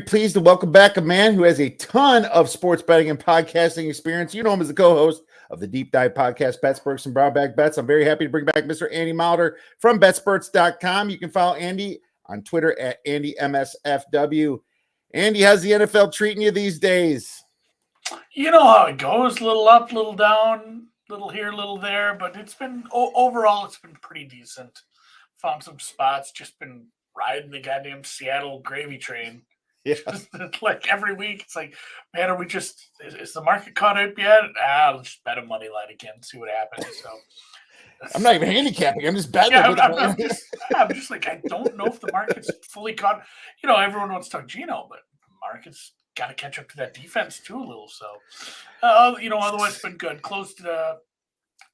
Pleased to welcome back a man who has a ton of sports betting and podcasting experience. You know him as the co-host of the Deep Dive podcast, Betsperts and Broadback Bets. I'm very happy to bring back Mr. Andy Molitor from Betsperts.com. You can follow Andy on Twitter at AndyMSFW. Andy, how's the NFL treating you these days? You know how it goes, little up, little down, little here, little there, but it's been, overall, it's been pretty decent. Found some spots, just been riding the goddamn Seattle gravy train. Yeah. Like every week, it's like, man, is the market caught up yet? I'll just bet a money line again, see what happens. So I'm not even handicapping. I'm just betting. Yeah, I'm just like, I don't know if the market's fully caught. You know, everyone wants to talk Geno, but the market's got to catch up to that defense too a little. So, otherwise it's been good.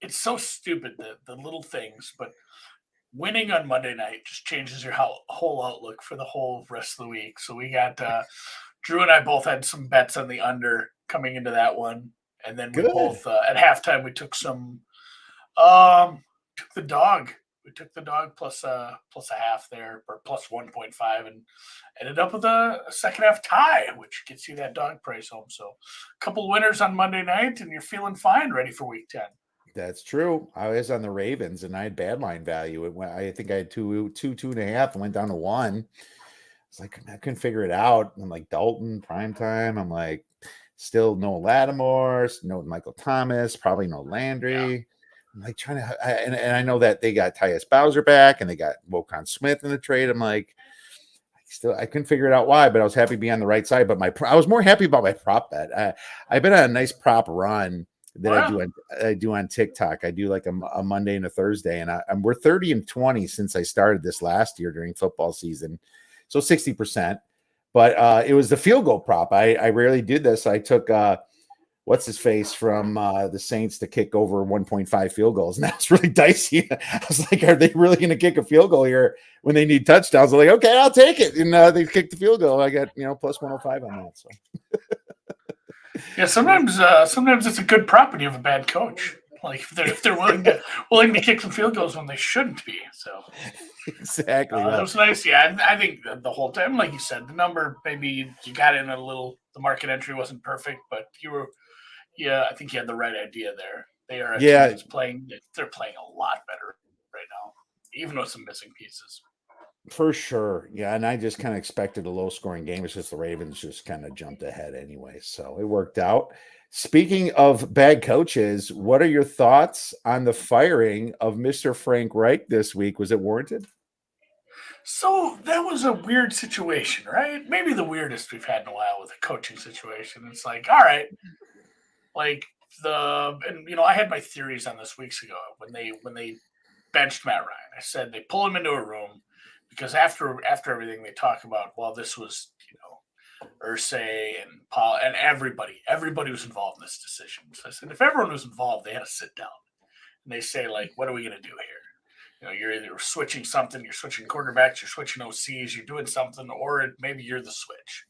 It's so stupid, the little things, but winning on Monday night just changes your whole outlook for the whole rest of the week. So we got Drew and I both had some bets on the under coming into that one, and then we both at halftime we took some took the dog. We took the dog plus a half there, or plus 1.5, and ended up with a second half tie, which gets you that dog price home. So a couple winners on Monday night, and you're feeling fine, ready for week 10. That's true. I was on the Ravens and I had bad line value. I think I had two and a half and went down to 1. It's like I couldn't figure it out. I'm like Dalton prime time. I'm like still no Lattimore, no Michael Thomas, probably no Landry. Yeah. I'm like trying to, and I know that they got Tyus Bowser back and they got Wokon Smith in the trade. I'm like, I couldn't figure it out why, but I was happy to be on the right side. But I was more happy about my prop bet. I've been on a nice prop run that I do on TikTok. I do like a Monday and a Thursday, and we're 30-20 since I started this last year during football season, so 60%. But it was the field goal prop. I rarely did this. I took what's his face from the Saints to kick over 1.5 field goals, and that was really dicey. I was like, are they really going to kick a field goal here when they need touchdowns? I'm like, okay, I'll take it, and they kicked the field goal. I got plus 105 on that. So. Yeah, sometimes it's a good prop when you have a bad coach. Like if they're willing to kick some field goals when they shouldn't be. So exactly, that was nice. Yeah, I think the whole time, like you said, the number maybe you got in a little. The market entry wasn't perfect, but I think you had the right idea there. They are playing. They're playing a lot better right now, even with some missing pieces. For sure. Yeah. And I just kind of expected a low scoring game. It's just the Ravens just kind of jumped ahead anyway. So it worked out. Speaking of bad coaches, what are your thoughts on the firing of Mr. Frank Reich this week? Was it warranted? So that was a weird situation, right? Maybe the weirdest we've had in a while with a coaching situation. It's like, all right, like I had my theories on this weeks ago when they benched Matt Ryan. I said they pull him into a room. Because after everything they talk about, well, this was, Irsay and Paul and everybody was involved in this decision. So I said, if everyone was involved, they had to sit down. And they say, like, what are we going to do here? You're either switching something, you're switching quarterbacks, you're switching OCs, you're doing something, or maybe you're the switch.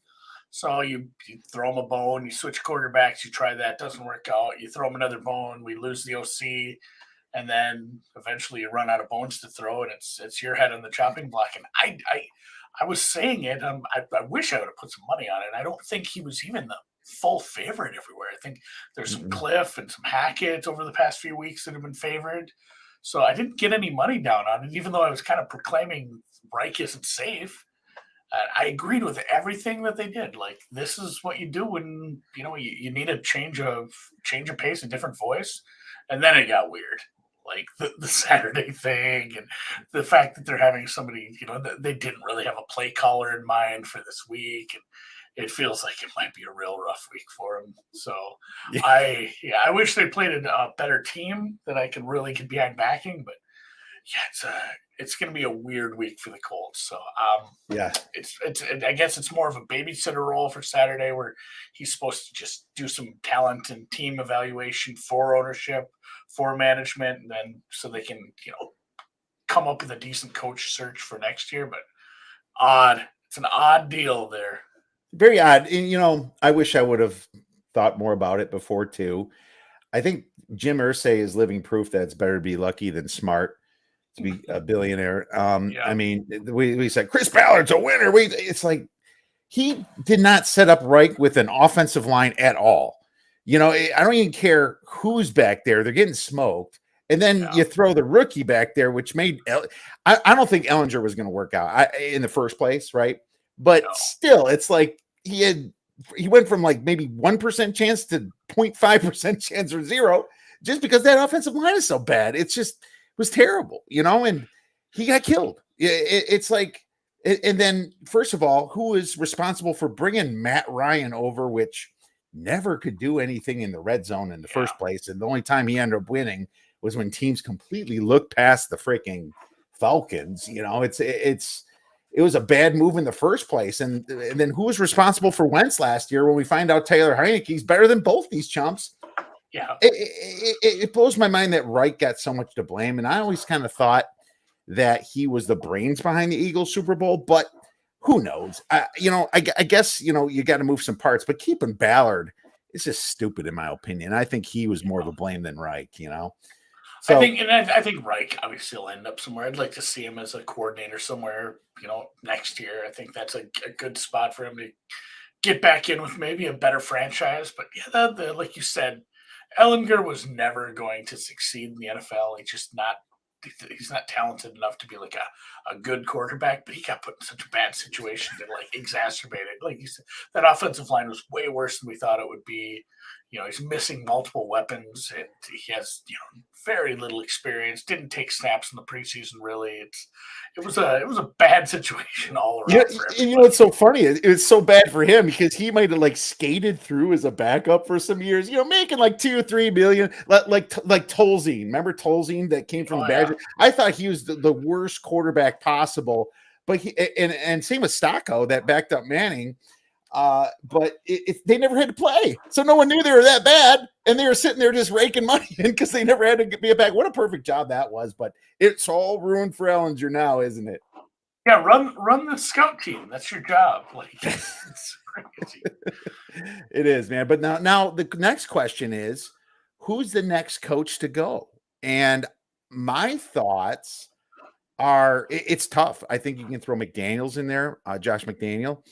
So you throw them a bone, you switch quarterbacks, you try that, doesn't work out. You throw them another bone, we lose the OC. And then eventually you run out of bones to throw, and it's your head on the chopping block. And I was saying it. I wish I would have put some money on it. I don't think he was even the full favorite everywhere. I think there's some Cliff and some Hackett over the past few weeks that have been favored. So I didn't get any money down on it, even though I was kind of proclaiming Reich isn't safe. I agreed with everything that they did. Like, this is what you do when you need a change of pace, a different voice. And then it got weird. Like the Saturday thing and the fact that they're having somebody, they didn't really have a play caller in mind for this week. And it feels like it might be a real rough week for them. So I wish they played a better team that I could really get behind backing. But it's going to be a weird week for the Colts. So I guess it's more of a babysitter role for Saturday where he's supposed to just do some talent and team evaluation for ownership, for management, and then so they can, come up with a decent coach search for next year. But odd. It's an odd deal there. Very odd. And, I wish I would have thought more about it before too. I think Jim Irsay is living proof that it's better to be lucky than smart to be a billionaire. I mean, we said Chris Ballard's a winner. It's like he did not set up Reich with an offensive line at all. I don't even care who's back there. They're getting smoked. And then you throw the rookie back there, which made I don't think Ellinger was going to work out in the first place, right? But still, it's like he went from like maybe 1% chance to 0.5% chance or zero, just because that offensive line is so bad. It was terrible, and he got killed. It's like, and then first of all, who is responsible for bringing Matt Ryan over, which never could do anything in the red zone in the first place. And the only time he ended up winning was when teams completely looked past the freaking Falcons. It was a bad move in the first place. And then who was responsible for Wentz last year when we find out Taylor Heineke's better than both these chumps? Yeah. It blows my mind that Reich got so much to blame. And I always kind of thought that he was the brains behind the Eagles Super Bowl, but who knows? I guess, you got to move some parts, but keeping Ballard is just stupid in my opinion. I think he was more of a blame than Reich, So I think Reich obviously will end up somewhere. I'd like to see him as a coordinator somewhere, next year. I think that's a good spot for him to get back in with maybe a better franchise. But yeah, like you said, Ellinger was never going to succeed in the NFL. He's not talented enough to be like a good quarterback, but he got put in such a bad situation that like exacerbated. Like you said, that offensive line was way worse than we thought it would be. He's missing multiple weapons, and he has very little experience. Didn't take snaps in the preseason. Really, it was a bad situation all around. Yeah, what's so funny? It was so bad for him because he might have like skated through as a backup for some years. Making like 2 or 3 million, like Tolzien. Remember Tolzien that came from the Badgers? Yeah. I thought he was the worst quarterback possible. But and same with Stocco that backed up Manning. But they never had to play, so no one knew they were that bad, and they were sitting there just raking money in because they never had to be a back. What a perfect job that was! But it's all ruined for Ellinger now, isn't it? Yeah, run the scout team. That's your job. Like, it's crazy. It is, man. But now the next question is, who's the next coach to go? And my thoughts are, it's tough. I think you can throw McDaniels in there, Josh McDaniel.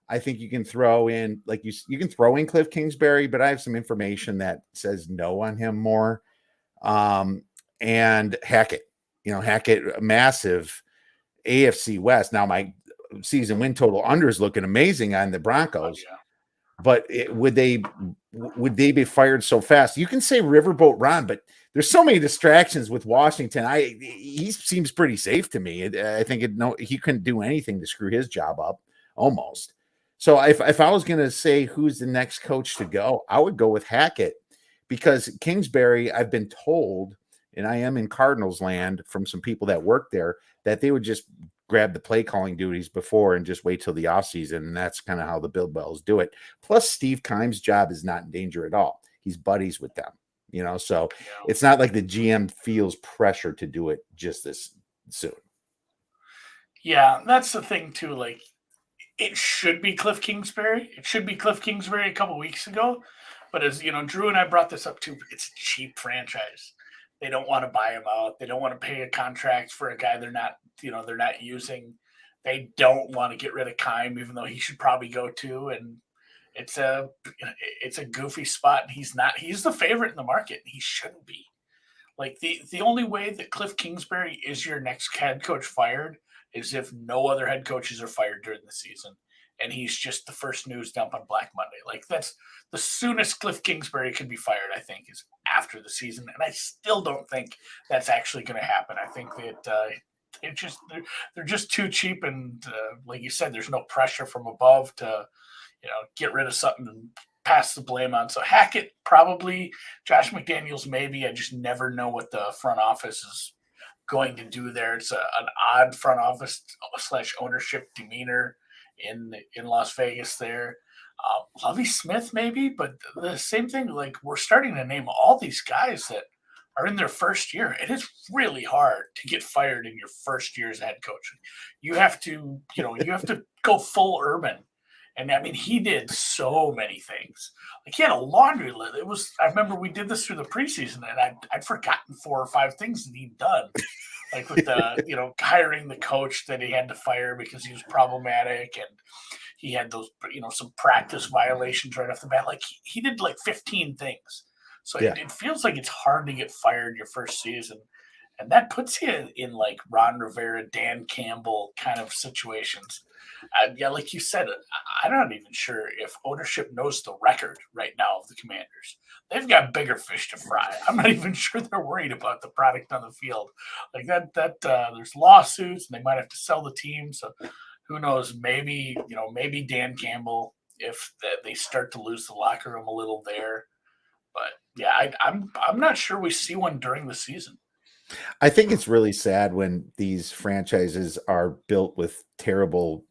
I think you can throw in, like you can throw in Cliff Kingsbury, but I have some information that says no on him more. And Hackett, Hackett, massive AFC West. Now my season win total under is looking amazing on the Broncos, but would they be fired so fast? You can say Riverboat Ron, but there's so many distractions with Washington. He seems pretty safe to me. I think he couldn't do anything to screw his job up almost. So if I was going to say who's the next coach to go, I would go with Hackett, because Kingsbury, I've been told, and I am in Cardinals land from some people that work there, that they would just grab the play calling duties before and just wait till the offseason. And that's kind of how the Bill Bells do it. Plus, Steve Keim's job is not in danger at all. He's buddies with them, so it's not like the GM feels pressure to do it just this soon. Yeah, that's the thing too. Like, it should be Cliff Kingsbury. It should be Cliff Kingsbury a couple weeks ago. But as Drew and I brought this up too, it's a cheap franchise. They don't want to buy him out. They don't want to pay a contract for a guy they're not using. They don't want to get rid of Keim, even though he should probably go too. And it's a goofy spot. He's the favorite in the market. He shouldn't be. Like, the only way that Cliff Kingsbury is your next head coach fired is if no other head coaches are fired during the season, and he's just the first news dump on Black Monday. Like, that's the soonest Cliff Kingsbury could be fired, I think, is after the season. And I still don't think that's actually going to happen. I think that they're just too cheap. And like you said, there's no pressure from above to, get rid of something and pass the blame on. So Hackett, probably. Josh McDaniels, maybe. I just never know what the front office is going to do there. It's an odd front office / ownership demeanor in Las Vegas there. Lovie Smith, maybe, but the same thing. Like, we're starting to name all these guys that are in their first year. It is really hard to get fired in your first year as head coach. You have to, go full Urban. And I mean, he did so many things. Like, he had a laundry list. I remember we did this through the preseason, and I'd forgotten 4 or 5 things that he'd done. Like with the, hiring the coach that he had to fire because he was problematic. And he had those, some practice violations right off the bat. Like he did like 15 things. So it feels like it's hard to get fired your first season. And that puts you in like Ron Rivera, Dan Campbell kind of situations. Yeah, like you said, I'm not even sure if ownership knows the record right now of the Commanders. They've got bigger fish to fry. I'm not even sure they're worried about the product on the field. Like that, there's lawsuits and they might have to sell the team. So who knows? Maybe Dan Campbell, if they start to lose the locker room a little there. But yeah, I'm not sure we see one during the season. I think it's really sad when these franchises are built with terrible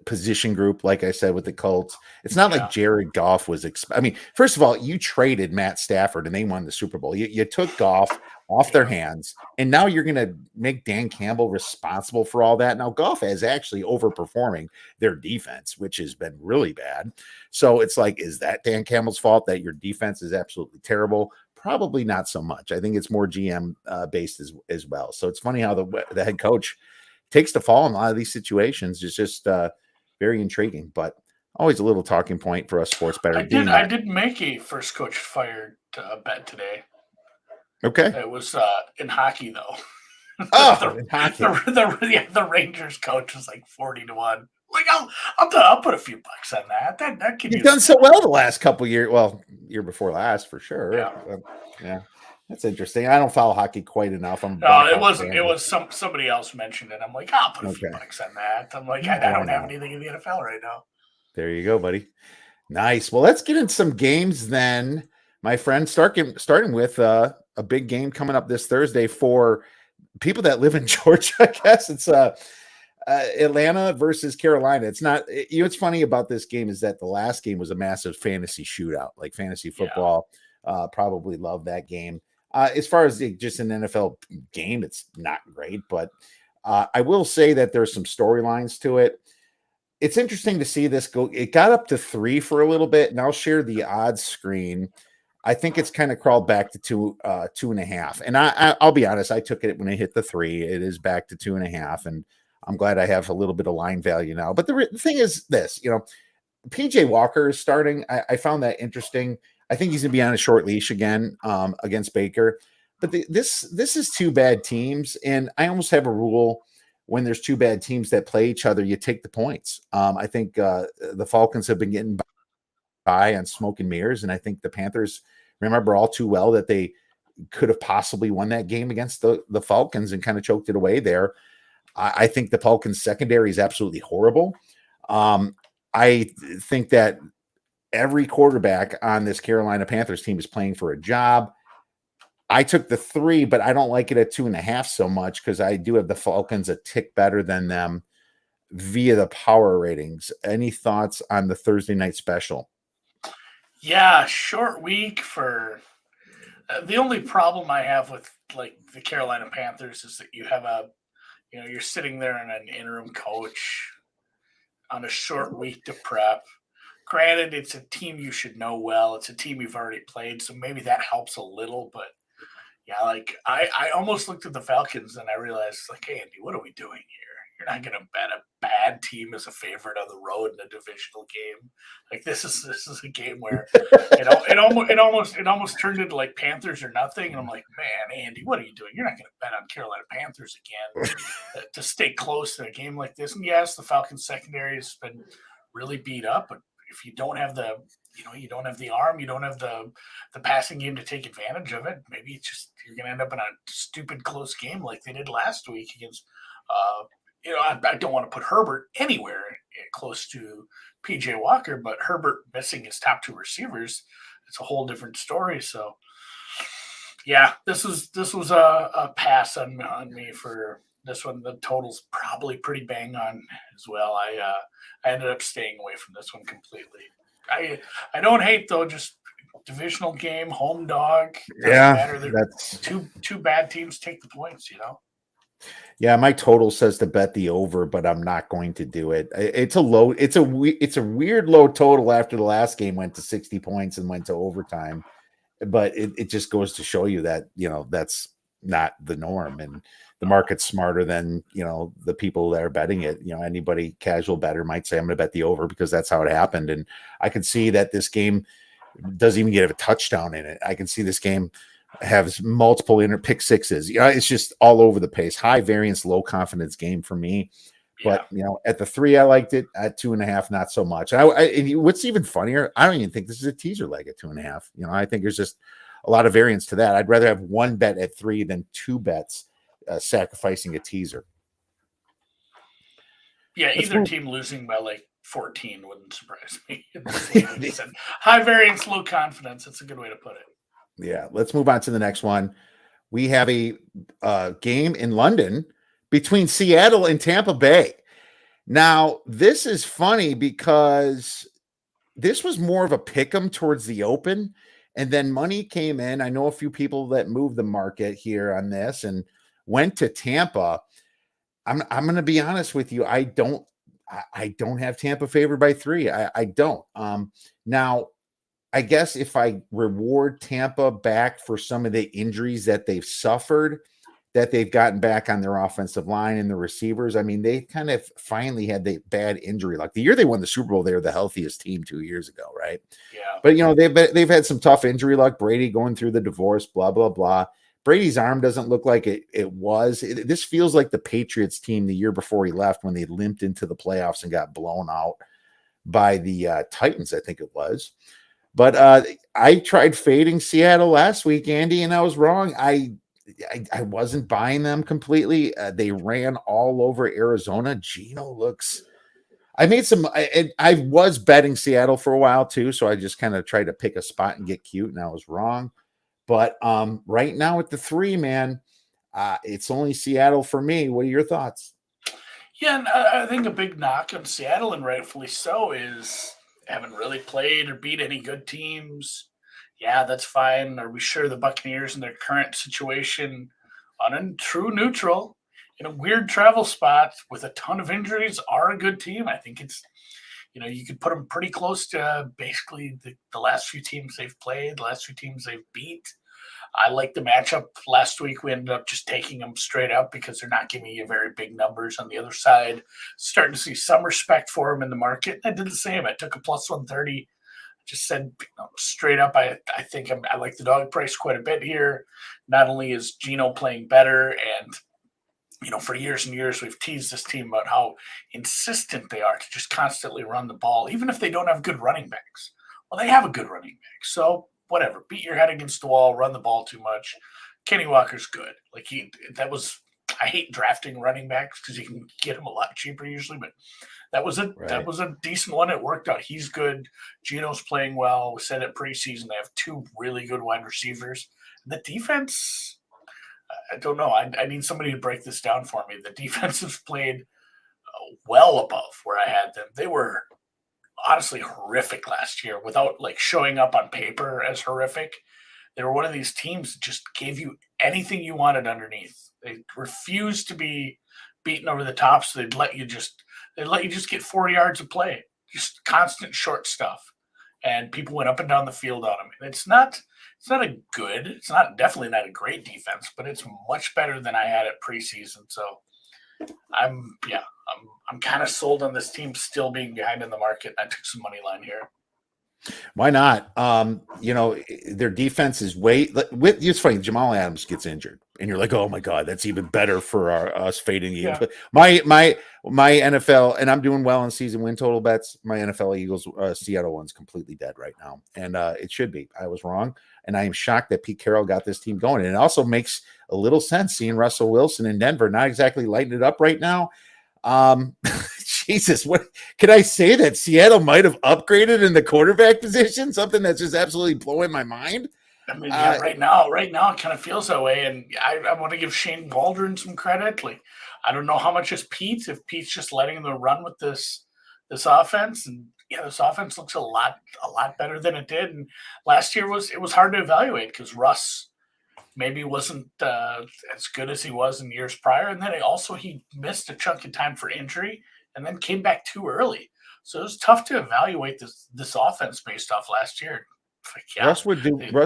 position group, like I said with the Colts. It's not like Jared Goff was. I mean, first of all, you traded Matt Stafford and they won the Super Bowl. You took Goff off their hands, and now you're going to make Dan Campbell responsible for all that. Now, Goff is actually overperforming their defense, which has been really bad. So it's like, is that Dan Campbell's fault that your defense is absolutely terrible? Probably not so much. I think it's more GM based as well. So it's funny how the head coach takes the fall in a lot of these situations. It's just very intriguing, but always a little talking point for us sports bettors. I did make a first coach fired bet today. Okay. It was in hockey though. In hockey. The Rangers coach was like 40-1. Like I'll put a few bucks on that. That could. You've done so well the last couple of years. Well, year before last for sure. Yeah. That's interesting. I don't follow hockey quite enough. It wasn't. It was somebody else mentioned it. I'm like, I'll put a few bucks on that. I'm like, I don't have anything in the NFL right now. There you go, buddy. Nice. Well, let's get into some games then, my friend. Starting with a big game coming up this Thursday for people that live in Georgia. I guess it's Atlanta versus Carolina. It's not. What's funny about this game is that the last game was a massive fantasy shootout, like fantasy football. Probably love that game. As far as just an NFL game, it's not great, but I will say that there's some storylines to it. It's interesting to see this go. It got up to 3 for a little bit, and I'll share the odds screen. I think it's kind of crawled back to 2.5. And I'll be honest, I took it when it hit the 3. It is back to 2.5, and I'm glad I have a little bit of line value now. But the thing is this, PJ Walker is starting. I found that interesting. I think he's going to be on a short leash again against Baker. But this is two bad teams, and I almost have a rule when there's two bad teams that play each other, you take the points. I think the Falcons have been getting by on smoke and mirrors, and I think the Panthers remember all too well that they could have possibly won that game against the Falcons and kind of choked it away there. I think the Falcons secondary is absolutely horrible. I think that every quarterback on this Carolina Panthers team is playing for a job. I took the 3, but I don't like it at 2.5 so much because I do have the Falcons a tick better than them via the power ratings. Any thoughts on the Thursday night special? Yeah, short week for the only problem I have with like the Carolina Panthers is that you have you're sitting there in an interim coach on a short week to prep. Granted, it's a team you should know well. It's a team you've already played, so maybe that helps a little. But yeah, like I almost looked at the Falcons and I realized, like, hey, Andy, what are we doing here? You're not going to bet a bad team as a favorite on the road in a divisional game. Like this is a game where it almost turned into like Panthers or nothing. And I'm like, man, Andy, what are you doing? You're not going to bet on Carolina Panthers again to stay close in a game like this. And yes, the Falcons secondary has been really beat up, but if you don't have the arm, you don't have the passing game to take advantage of it. Maybe it's just you're going to end up in a stupid close game like they did last week against. I don't want to put Herbert anywhere close to PJ Walker, but Herbert missing his top 2 receivers, it's a whole different story. So, yeah, this was a pass on me for this one. The total's probably pretty bang on as well. I ended up staying away from this one completely. I don't hate though, just divisional game, home dog. Yeah, matter. That's two bad teams take the points. Yeah, my total says to bet the over, but I'm not going to do it. It's a weird low total after the last game went to 60 points and went to overtime. But it just goes to show you that, that's not the norm. And the market's smarter than, the people that are betting it. Anybody casual better might say, I'm going to bet the over because that's how it happened. And I could see that this game doesn't even get a touchdown in it. I can see this game has multiple pick sixes. It's just all over the place. High variance, low confidence game for me. But at the 3, I liked it. At 2.5, not so much. And what's even funnier, I don't even think this is a teaser leg at 2.5. I think there's just a lot of variance to that. I'd rather have one bet at 3 than 2 bets sacrificing a teaser. Yeah, either team losing by like 14 wouldn't surprise me. High variance, low confidence. That's a good way to put it. Yeah, let's move on to the next one. We have a game in London between Seattle and Tampa Bay. Now, this is funny because this was more of a pick 'em towards the open, and then money came in. I know a few people that moved the market here on this and went to Tampa. I'm going to be honest with you. I don't have Tampa favored by 3. I don't. Now, I guess if I reward Tampa back for some of the injuries that they've suffered, that they've gotten back on their offensive line and the receivers. I mean, they kind of finally had the bad injury luck. The year they won the Super Bowl, they were the healthiest team 2 years ago, right? Yeah. But they've had some tough injury luck. Brady going through the divorce, blah blah blah. Brady's arm doesn't look like it was. This feels like the Patriots team the year before he left when they limped into the playoffs and got blown out by the Titans, I think it was. But I tried fading Seattle last week, Andy, and I was wrong. I wasn't buying them completely. They ran all over Arizona. Geno looks. I made some. I was betting Seattle for a while too, so I just kind of tried to pick a spot and get cute, and I was wrong. But right now at the 3, man, it's only Seattle for me. What are your thoughts? Yeah, and I think a big knock on Seattle, and rightfully so, is haven't really played or beat any good teams. Yeah, that's fine. Are we sure the Buccaneers in their current situation on a true neutral in a weird travel spot with a ton of injuries are a good team? I think it's, you could put them pretty close to basically the last few teams they've played, the last few teams they've beat. I like the matchup. Last week, we ended up just taking them straight up because they're not giving you very big numbers on the other side. Starting to see some respect for them in the market. I did the same. I took a plus 130. Just said straight up, I think I like the dog price quite a bit here. Not only is Geno playing better, and for years and years we've teased this team about how insistent they are to just constantly run the ball, even if they don't have good running backs. Well, they have a good running back, so whatever. Beat your head against the wall, run the ball too much. Kenny Walker's good. I hate drafting running backs because you can get them a lot cheaper usually, but that was a decent one. It worked out. He's good. Geno's playing well. We said it preseason. They have 2 really good wide receivers. The defense, I don't know. I need somebody to break this down for me. The defense has played well above where I had them. They were honestly horrific last year without showing up on paper as horrific. They were one of these teams that just gave you anything you wanted underneath. They refused to be beaten over the top, so they'd let you just get 40 yards of play, just constant short stuff, and people went up and down the field on them. And it's not definitely not a great defense, but it's much better than I had it preseason. So I'm kind of sold on this team still being behind in the market. I took some money line here. Why not? Their defense is it's funny. Jamal Adams gets injured, and you're like, oh my god, that's even better for us fading the Eagles. My NFL, and I'm doing well in season win total bets. My NFL Eagles Seattle one's completely dead right now, and it should be. I was wrong, and I am shocked that Pete Carroll got this team going. And it also makes a little sense seeing Russell Wilson in Denver not exactly lighting it up right now. Jesus, what can I say that Seattle might have upgraded in the quarterback position? Something that's just absolutely blowing my mind. I mean, right now it kind of feels that way. And I want to give Shane Waldron some credit. I don't know how much is Pete, if Pete's just letting them run with this offense. And this offense looks a lot better than it did. And last year it was hard to evaluate because Russ maybe wasn't as good as he was in years prior. And then he missed a chunk of time for injury and then came back too early. So it was tough to evaluate this offense based off last year. Like, yeah, Russ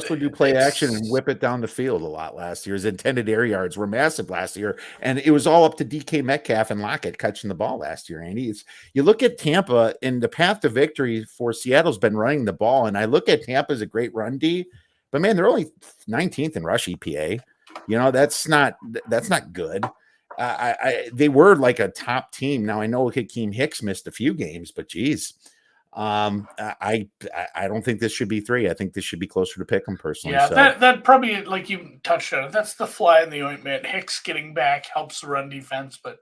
would do play action and whip it down the field a lot last year. His intended air yards were massive last year, and it was all up to DK Metcalf and Lockett catching the ball last year. Andy, you look at Tampa, and the path to victory for Seattle's been running the ball, and I look at Tampa as a great run D, but man, they're only 19th in rush EPA. That's not good. They were like a top team. Now I know Hakeem Hicks missed a few games, but geez. I don't think this should be 3. I think this should be closer to pick 'em personally. Yeah, so. that probably, like you touched on it, that's the fly in the ointment. Hicks getting back helps the run defense, but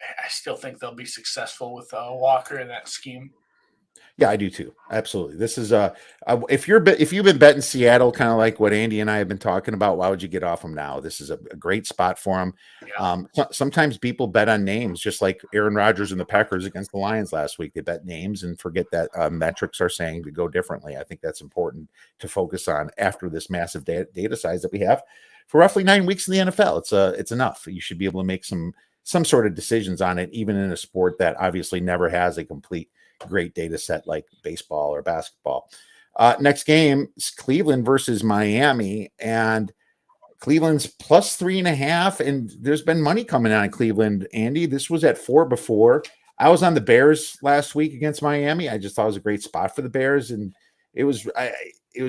I still think they'll be successful with Walker in that scheme. Yeah, I do too. Absolutely. This is if you've been betting Seattle, kind of like what Andy and I have been talking about, why would you get off them now? This is a great spot for them. Yeah. Sometimes people bet on names, just like Aaron Rodgers and the Packers against the Lions last week. They bet names and forget that metrics are saying to go differently. I think that's important to focus on after this massive data size that we have for roughly 9 weeks in the NFL. It's enough. You should be able to make some sort of decisions on it, even in a sport that obviously never has a complete great data set like baseball or basketball. Next game is Cleveland versus Miami, and Cleveland's plus 3.5, and there's been money coming out of Cleveland. Andy, this was at 4 before. I was on the Bears last week against Miami. I just thought it was a great spot for the Bears, and it was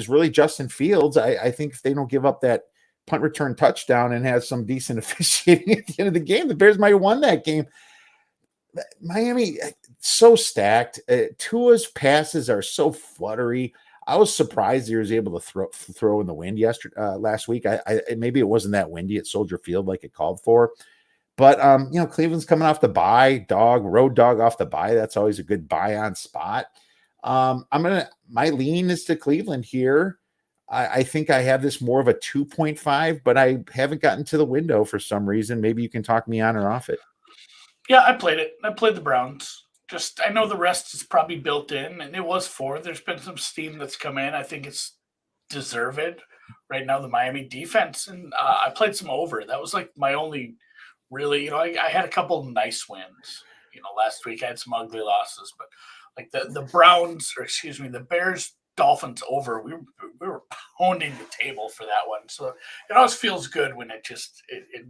really Justin Fields. I think if they don't give up that punt return touchdown and have some decent officiating at the end of the game, the Bears might have won that game. Miami, so stacked. Tua's passes are so fluttery. I was surprised he was able to throw in the wind last week. Maybe it wasn't that windy at Soldier Field like it called for, but Cleveland's coming off the bye, road dog off the bye. That's always a good buy on spot. My lean is to Cleveland here. I think I have this more of a 2.5, but I haven't gotten to the window for some reason. Maybe you can talk me on or off it. Yeah, I played it. I played the Browns. I know the rest is probably built in, and it was 4. There's been some steam that's come in. I think it's deserved right now, the Miami defense. And I played some over. That was like my only really, I had a couple of nice wins. Last week I had some ugly losses, but like the Browns, or excuse me, the Bears Dolphins over, we were pounding the table for that one. So it always feels good when it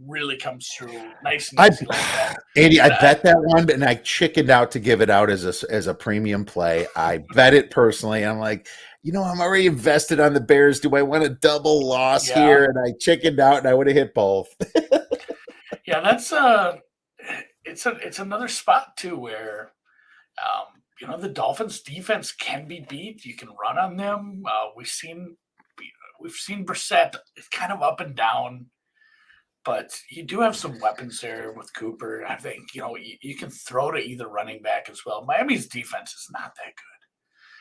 really comes through nice and easy like that. Andy, I bet that one, and I chickened out to give it out as a premium play. I bet it personally. I'm like, I'm already invested on the Bears. Do I want a double loss here? And I chickened out, and I would have hit both. Yeah, that's it's another spot too where the Dolphins defense can be beat. You can run on them. We've seen Brissett kind of up and down, but you do have some weapons there with Cooper. I think you can throw to either running back as well. Miami's defense is not that good.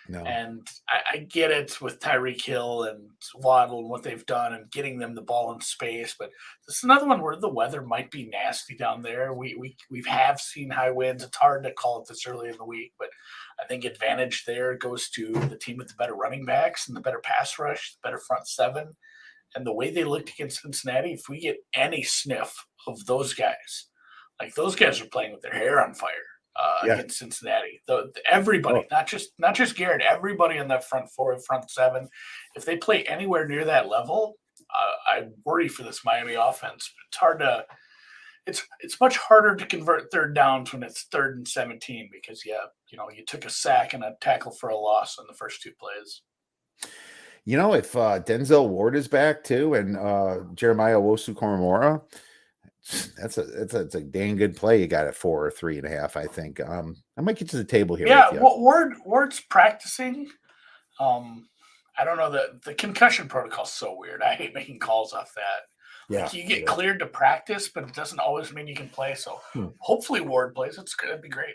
No. And I get it with Tyreek Hill and Waddle and what they've done and getting them the ball in space, but this is another one where the weather might be nasty down there. We have seen high winds. It's hard to call it this early in the week, but I think advantage there goes to the team with the better running backs and the better pass rush, the better front seven, and the way they looked against Cincinnati. If we get any sniff of those guys, like those guys are playing with their hair on fire. Against Cincinnati, everybody, not just Garrett, everybody on that front 4, front 7. If they play anywhere near that level, I worry for this Miami offense. It's hard to, it's much harder to convert third downs when it's 3rd and 17 because you took a sack and a tackle for a loss on the first 2 plays. If Denzel Ward is back too, and Jeremiah Owusu-Koramoah. That's a dang good play. You got it 4 or 3.5. I think. I might get to the table here. Yeah, well, Ward's practicing. I don't know, the concussion protocol is so weird. I hate making calls off that. Yeah, you get cleared to practice, but it doesn't always mean you can play. So hopefully Ward plays. It's gonna be great.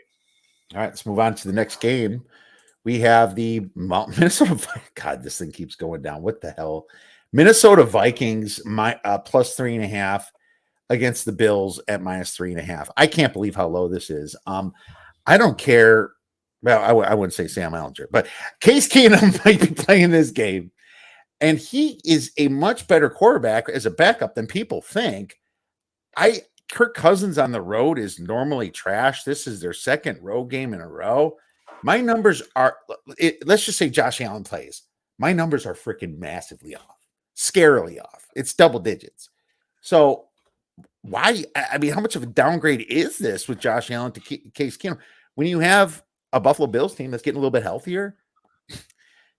All right, let's move on to the next game. We have the Minnesota. God, this thing keeps going down. What the hell? Minnesota Vikings plus 3.5. Against the Bills at minus 3.5. I can't believe how low this is. I don't care. Well, I wouldn't say Sam Ellinger, but Case Keenum might be playing this game. And he is a much better quarterback as a backup than people think. Kirk Cousins on the road is normally trash. This is their 2nd road game in a row. My numbers are, let's just say Josh Allen plays. My numbers are freaking massively off, scarily off. It's double digits. So why? I mean, how much of a downgrade is this with Josh Allen to Case Keenum when you have a Buffalo Bills team that's getting a little bit healthier?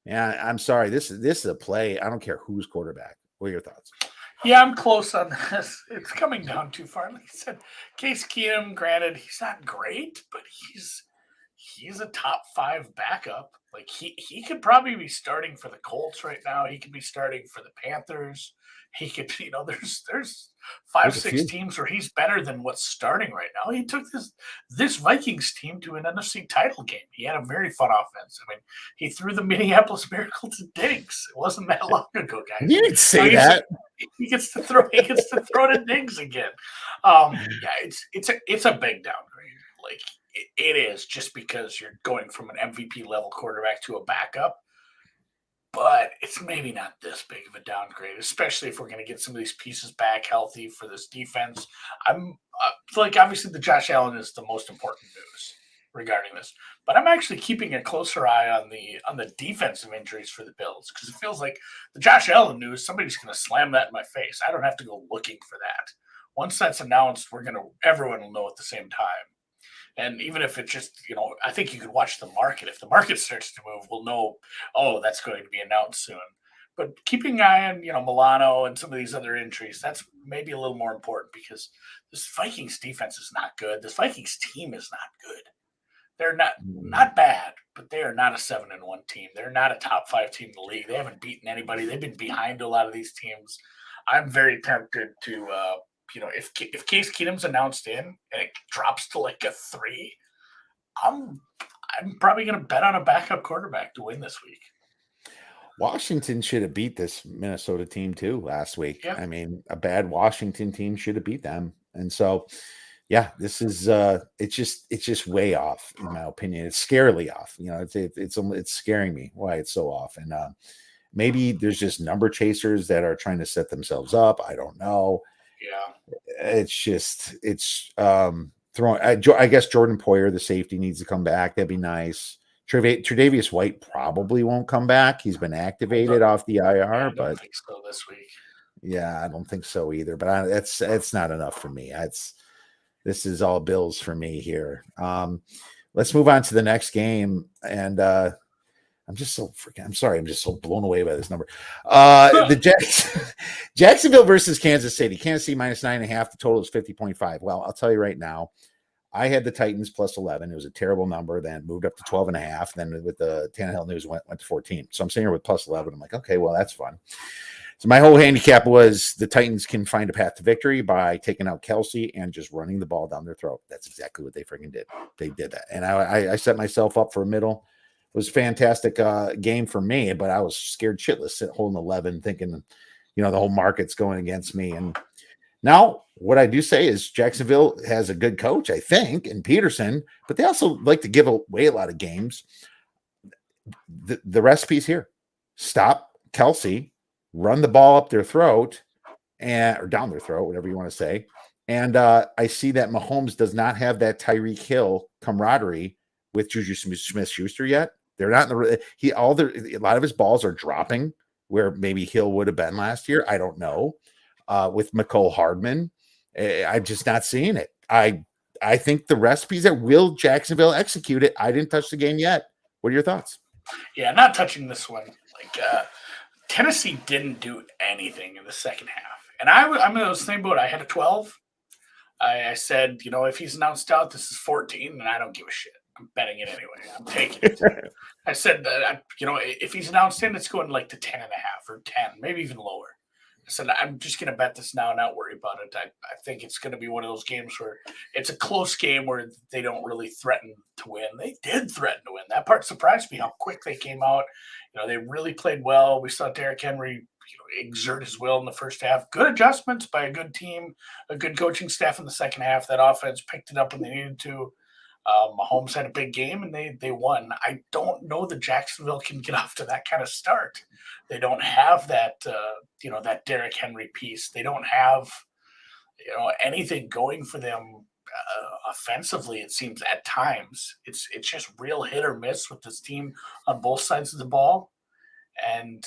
Yeah, I'm sorry. This is a play. I don't care who's quarterback. What are your thoughts? Yeah, I'm close on this. It's coming down too far. Like I said, Case Keenum, granted, he's not great, but he's a top 5 backup. Like he could probably be starting for the Colts right now. He could be starting for the Panthers. He could, there's five, There's a six few. teams where he's better than what's starting right now. He took this Vikings team to an NFC title game. He had a very fun offense. I mean, he threw the Minneapolis Miracle to Diggs. It wasn't that long ago, guys. You didn't say Now that. he gets to throw. He gets to throw to Diggs again. Yeah, it's a big downgrade. Like it is, just because you're going from an MVP level quarterback to a backup. But it's maybe not this big of a downgrade, especially if we're going to get some of these pieces back healthy for this defense. I'm like, obviously, the Josh Allen is the most important news regarding this, but I'm actually keeping a closer eye on the defensive injuries for the Bills, because it feels like the Josh Allen news, somebody's going to slam that in my face. I don't have to go looking for that. Once that's announced, everyone will know at the same time. And even if it just, I think you could watch the market. If the market starts to move, we'll know, oh, that's going to be announced soon. But keeping an eye on, Milano and some of these other injuries, that's maybe a little more important, because this Vikings defense is not good. This Vikings team is not good. They're not bad, but they are not a 7-1 team. They're not a top 5 team in the league. They haven't beaten anybody. They've been behind a lot of these teams. I'm very tempted to if Case Keenum's announced in and it drops to like a 3, I'm probably going to bet on a backup quarterback to win this week. Washington should have beat this Minnesota team too last week. Yeah. I mean, a bad Washington team should have beat them. And so, yeah, this is it's just way off in my opinion. It's scarily off. It's scaring me why it's so off. And maybe there's just number chasers that are trying to set themselves up. I don't know. Yeah. It's throwing. I guess Jordan Poyer, the safety, needs to come back. That'd be nice. Tre'Davious White probably won't come back. He's been activated off the IR, I don't but think so this week. Yeah, I don't think so either. But it's not enough for me. This is all Bills for me here. Let's move on to the next game, and I'm just so blown away by this number. The Jacksonville versus Kansas City. Kansas City minus 9.5. The total is 50.5. Well, I'll tell you right now, I had the Titans plus 11. It was a terrible number. Then moved up to 12.5. Then with the Tannehill news went to 14. So I'm sitting here with plus 11. I'm like, okay, well, that's fun. So my whole handicap was the Titans can find a path to victory by taking out Kelsey and just running the ball down their throat. That's exactly what they freaking did. They did that. And I set myself up for a middle. It was a fantastic game for me, but I was scared shitless at holding 11, thinking, the whole market's going against me. And now what I do say is Jacksonville has a good coach, I think, in Peterson, but they also like to give away a lot of games. The recipe's here. Stop Kelsey, run the ball up their throat or down their throat, whatever you want to say. And I see that Mahomes does not have that Tyreek Hill camaraderie with Juju Smith-Schuster yet. They're not in a lot of his balls are dropping where maybe Hill would have been last year. I don't know. With McCole Hardman, I'm just not seeing it. I think the recipes that will Jacksonville execute it. I didn't touch the game yet. What are your thoughts? Yeah, not touching this one. Like Tennessee didn't do anything in the second half, and I'm in the same boat. I had a 12. I said, if he's announced out, this is 14, and I don't give a shit. I'm betting it anyway. I'm taking it. I said that, if he's announced in, it's going like to 10.5 or 10, maybe even lower. I said, I'm just going to bet this now and not worry about it. I think it's going to be one of those games where it's a close game where they don't really threaten to win. They did threaten to win. That part surprised me how quick they came out. They really played well. We saw Derrick Henry exert his will in the first half. Good adjustments by a good team, a good coaching staff in the second half. That offense picked it up when they needed to. Mahomes had a big game and they won. I don't know that Jacksonville can get off to that kind of start. They don't have that, that Derrick Henry piece. They don't have, anything going for them offensively. It seems at times it's just real hit or miss with this team on both sides of the ball. And,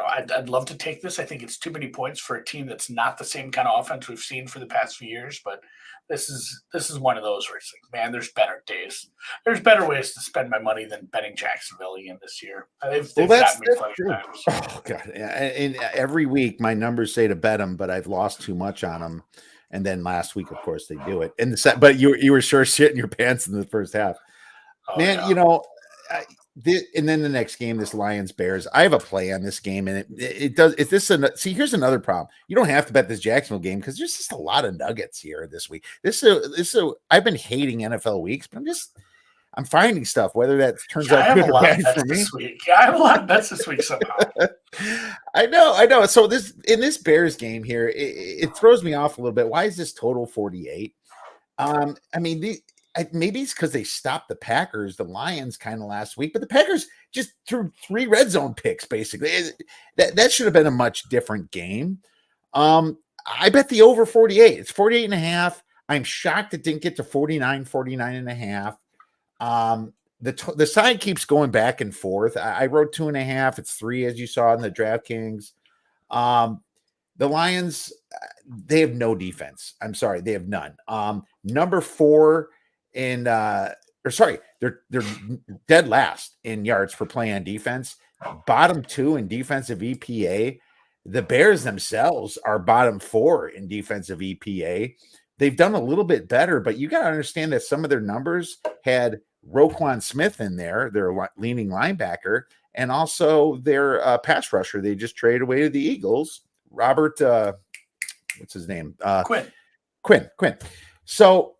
I'd love to take this. I think it's too many points for a team that's not the same kind of offense we've seen for the past few years. But this is one of those where it's like, man, there's better days. There's better ways to spend my money than betting Jacksonville again this year. They've gotten me That's plenty true. of times. Oh God! And every week my numbers say to bet them, but I've lost too much on them. And then last week, of course, they do it. And but you were sure shitting your pants in the first half, Oh, man. yeah. And then the next game, this Lions Bears. I have a play on this game, and it does. If this see, here's another problem. You don't have to bet this Jacksonville game because there's just a lot of nuggets here this week. I've been hating NFL weeks, but I'm finding stuff, whether that turns Yeah, I out have a good or lot of bad bets for me. this week. Yeah, I have a lot of bets this week somehow. I know. So in this Bears game here, it throws me off a little bit. Why is this total 48? I mean, maybe it's because they stopped the Packers, the Lions, kind of last week, but the Packers just threw 3 red zone picks. Basically, that should have been a much different game. I bet the over 48. It's 48 and a half. I'm shocked it didn't get to 49 and a half. The side keeps going back and forth. I wrote 2.5. It's 3, as you saw in the DraftKings. The Lions, they have no defense. I'm sorry, they have none. Number 4 in they're dead last in yards per play on defense. Bottom 2 in defensive EPA. The Bears themselves are bottom 4 in defensive EPA. They've done a little bit better, but you got to understand that some of their numbers had Roquan Smith in there, their leaning linebacker, and also their pass rusher. They just traded away to the Eagles, Robert. What's his name? Quinn. So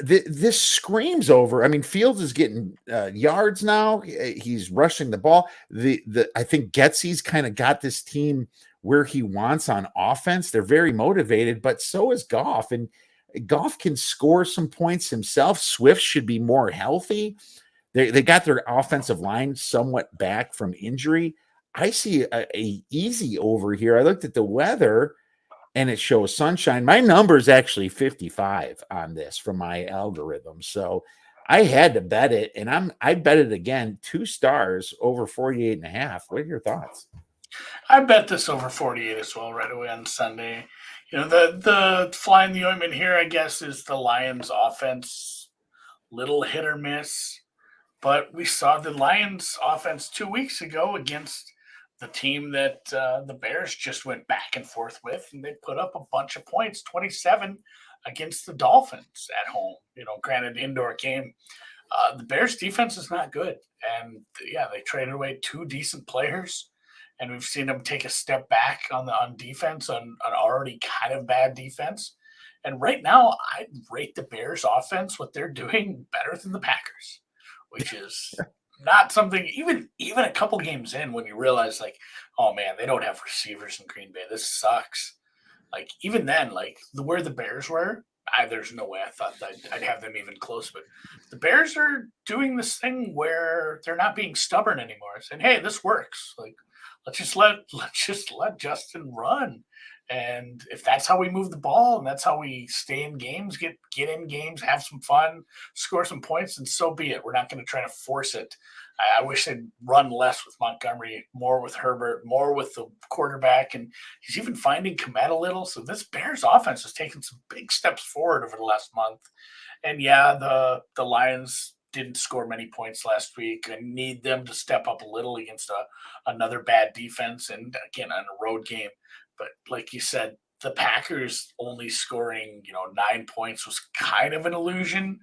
this screams over. I mean, Fields is getting yards now. He's rushing the ball. I think Getsy's kind of got this team where he wants on offense. They're very motivated, but so is Goff. And Goff can score some points himself. Swift should be more healthy. They got their offensive line somewhat back from injury. I see a easy over here. I looked at the weather and it shows sunshine. My number is actually 55 on this from my algorithm. So I had to bet it, and I bet it again, 2 stars over 48 and a half. What are your thoughts? I bet this over 48 as well right away on Sunday. The fly in the ointment here, I guess, is the Lions offense, little hit or miss. But we saw the Lions offense 2 weeks ago against the team that the Bears just went back and forth with, and they put up a bunch of points, 27 against the Dolphins at home. Granted, indoor game. The Bears defense is not good. And yeah, they traded away 2 decent players. And we've seen them take a step back on defense, on already kind of bad defense. And right now, I'd rate the Bears offense, what they're doing, better than the Packers, which is not something, even a couple games in, when you realize, like, oh man, they don't have receivers in Green Bay. This sucks. Like, even then, like, where the Bears were, there's no way I thought that I'd have them even close. But the Bears are doing this thing where they're not being stubborn anymore, saying, hey, this works. Like, let's just let Justin run. And if that's how we move the ball and that's how we stay in games, get in games, have some fun, score some points, and so be it. We're not going to try to force it. I wish they'd run less with Montgomery, more with Herbert, more with the quarterback, and he's even finding Komet a little. So this Bears offense has taken some big steps forward over the last month. And yeah, the Lions didn't score many points last week. I need them to step up a little against another bad defense, and again on a road game. But like you said, the Packers only scoring 9 points was kind of an illusion.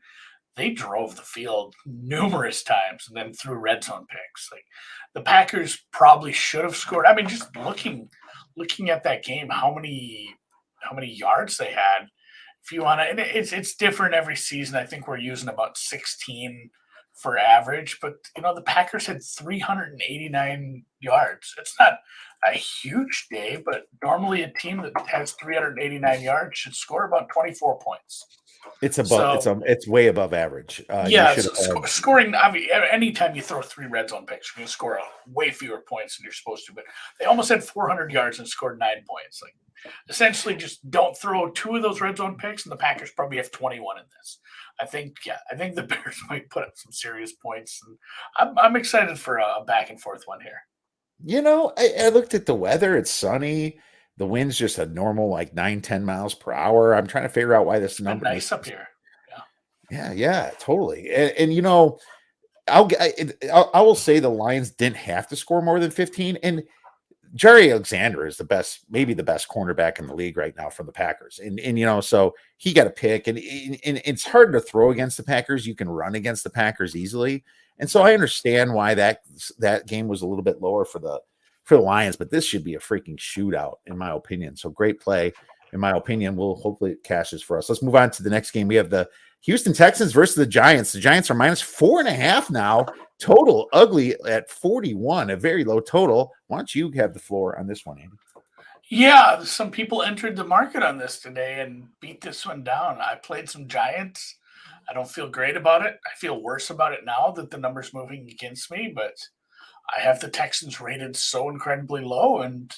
They drove the field numerous times and then threw red zone picks. Like, the Packers probably should have scored. I mean, just looking at that game, how many yards they had. If you want to, it's different every season. I think we're using about 16 for average, but the Packers had 389 yards. It's not a huge day, but normally a team that has 389 yards should score about 24 points. It's it's way above average. Scoring. I mean, anytime you throw 3 red zone picks, you're going to score way fewer points than you're supposed to. But they almost had 400 yards and scored 9 points. Like, essentially, just don't throw 2 of those red zone picks, and the Packers probably have 21 in this. I think the Bears might put up some serious points, and I'm excited for a back and forth one here. I looked at the weather. It's sunny. The wind's just a normal like 9-10 miles per hour. I'm trying to figure out why this It's been number. nice up here. Yeah, totally. And I will say the Lions didn't have to score more than 15. And Jerry Alexander is maybe the best cornerback in the league right now from the Packers. And so he got a pick, and it's hard to throw against the Packers. You can run against the Packers easily. And so I understand why that game was a little bit lower for the Lions, but this should be a freaking shootout, in my opinion. So great play, in my opinion. Hopefully it cashes for us. Let's move on to the next game. We have the Houston Texans versus the Giants. The Giants are -4.5 now. Total ugly at 41, a very low total. Why don't you have the floor on this one, Andy? Yeah, some people entered the market on this today and beat this one down. I played some Giants. I don't feel great about it. I feel worse about it now that the number's moving against me, but I have the Texans rated so incredibly low, and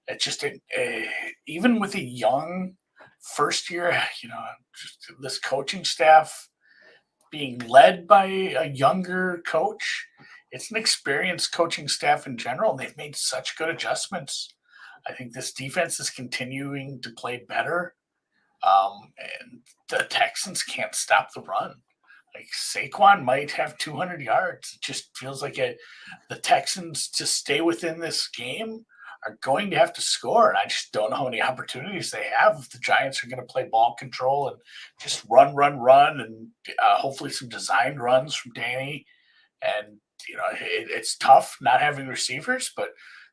it just even with a young first year, just this coaching staff being led by a younger coach, it's an experienced coaching staff in general, and they've made such good adjustments. I think this defense is continuing to play better, and the Texans can't stop the run. Like Saquon might have 200 yards. It just feels like the Texans, to stay within this game, are going to have to score. And I just don't know how many opportunities they have if the Giants are going to play ball control and just run, and hopefully some designed runs from Danny. And, it's tough not having receivers, but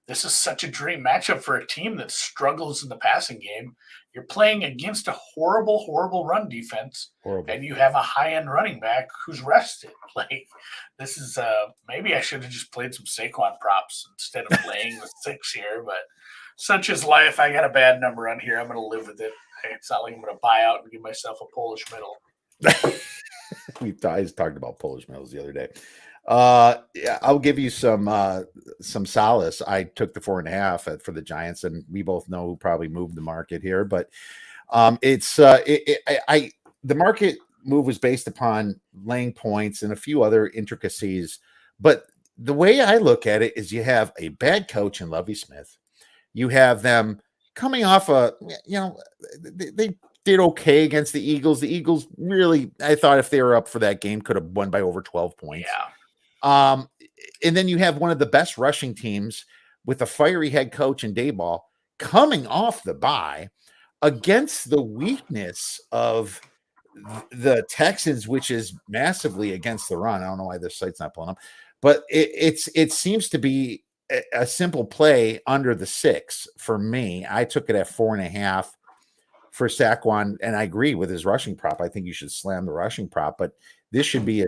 this is such a dream matchup for a team that struggles in the passing game. You're playing against a horrible, horrible run defense, and you have a high-end running back who's rested. Like, this is maybe I should have just played some Saquon props instead of playing with 6 here, but such is life. I got a bad number on here. I'm going to live with it. It's not like I'm going to buy out and give myself a Polish middle. I just talked about Polish middles the other day. Yeah, I'll give you some solace. I took the 4.5 for the Giants, and we both know who probably moved the market here. But the market move was based upon laying points and a few other intricacies. But the way I look at it is, you have a bad coach in Lovie Smith. You have them coming off they did okay against the Eagles. The Eagles really, I thought if they were up for that game, could have won by over 12 points. Yeah. And then you have one of the best rushing teams with a fiery head coach in Dayball coming off the bye against the weakness of the Texans, which is massively against the run. I don't know why this site's not pulling up, but it seems to be a simple play under the 6 for me. I took it at 4.5 for Saquon, and I agree with his rushing prop. I think you should slam the rushing prop, but this should be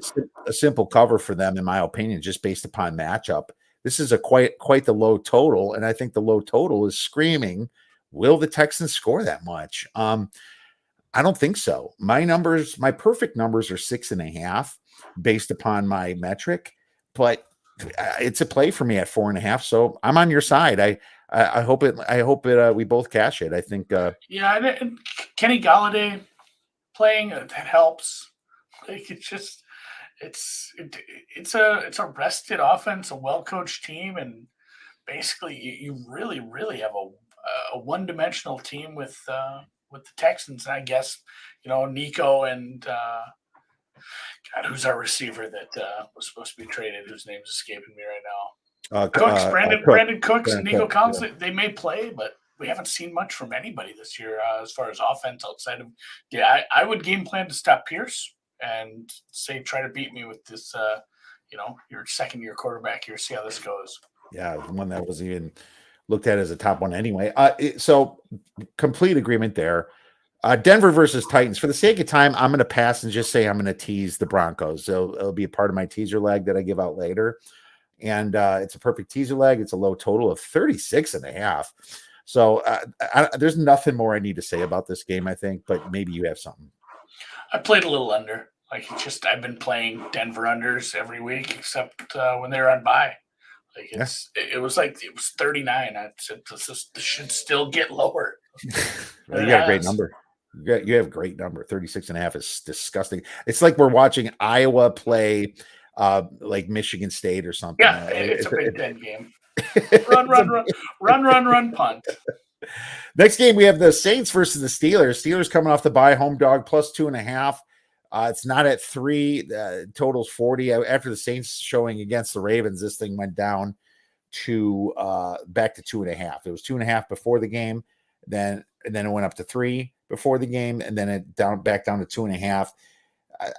a simple cover for them, in my opinion, just based upon matchup. This is a quite the low total, and I think the low total is screaming, will the Texans score that much? I don't think so. My perfect numbers are 6.5 based upon my metric, but it's a play for me at 4.5. So I'm on your side. I hope we both cash it. I think. Yeah, and Kenny Galladay playing, that helps. Like, it's a rested offense, a well-coached team, and basically you really, really have a one-dimensional team with the Texans. And I guess Nico and God, who's our receiver that was supposed to be traded? Whose name's escaping me right now? Brandon Cooks and Nico Collins. Yeah. They may play, but we haven't seen much from anybody this year as far as offense outside of. Yeah, I would game plan to stop Pierce and say try to beat me with this. Your second-year quarterback here. See how this goes. Yeah, one that was even looked at as a top one anyway. So complete agreement there. Denver versus Titans. For the sake of time, I'm going to pass and just say I'm going to tease the Broncos. So it'll be a part of my teaser leg that I give out later. And it's a perfect teaser leg. It's a low total of 36.5. So there's nothing more I need to say about this game, I think, but maybe you have something. I played a little under. I've been playing Denver unders every week, except when they're on bye. It was 39. I said this should still get lower. Well, you got a great number. You have a great number. 36.5 is disgusting. It's like we're watching Iowa play like Michigan State or something. Yeah, it's a Big Ten game. Run, run, run, run, run, run, punt. Next game, we have the Saints versus the Steelers. Steelers coming off the bye, home dog plus 2.5. It's not at 3. Totals 40. After the Saints showing against the Ravens, this thing went down to back to 2.5. It was 2.5 before the game, and then it went up to 3 before the game, and then it back down to 2.5.